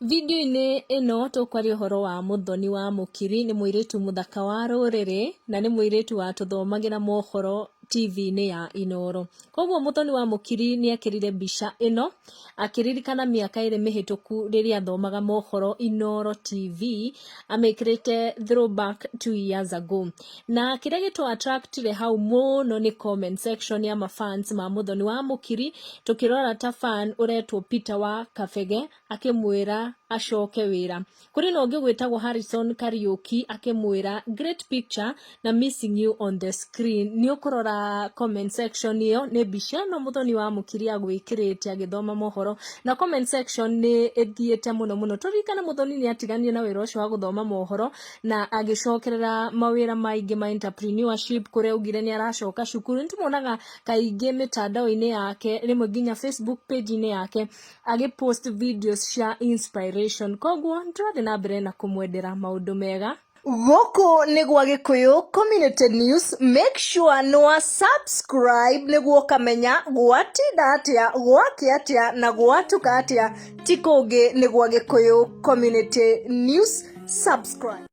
Video-inĩ ĩno tũkwaria ũhoro wa Mũthoni wa Mũkiri, nĩ mũirĩtu mũthaka wa rũrĩrĩ na nĩ mũirĩtu watũthomagĩra mohoro TV-inĩ ya Inooro. Koguo Mũthoni wa Mũkiri nĩ ekĩrire mbica ĩno akĩririkana mĩaka ĩrĩ mĩhĩtũku rĩrĩa athomaga mohoro Inooro TV, amĩkĩrĩte throwback 2 years ago. Na kĩrĩa gĩtũ attractire hau mũno nĩ comment section ya mafans ma Mũthoni wa Mũkiri, tukĩrora ta fan ũretwo Peter wa Kabege akĩmwĩra acoke wĩra. Kũrĩ na ũngĩ gwĩtagwo Harrison Kariuki akĩmwĩra great picture na missing you on the screen. Nĩ ũkũrora comment section ĩyo nĩ mbica no Mũthoni wa Mũkiri agwĩkĩrĩte agĩthoma mohoro, na comment section nĩ ĩthiĩte mũno. Tũririkane Mũthoni nĩ atiganire na wĩra ũcio wa gũthoma mohoro na agĩcokerera mawĩra maingĩ ma entrepreneurship, kũrĩa augire nĩ aracoka cukuru. Nĩ tũmonaga kaingĩ mĩtandao-inĩ yake, rĩmwe nginya Facebook page-inĩ yake agĩpost videos cia inspiration. Koguo tũrathiĩ na mbere na kũmwendera maũndũ mega. Gũkũ nĩ gwa Gĩkũyũ Community News, make sure nĩ subscribe nĩguo ũkamenya gwatinda atĩa, gwakĩ atĩa na gwatuka atĩa. Ti kũngĩ nĩ gwa Gĩkũyũ Community News, subscribe.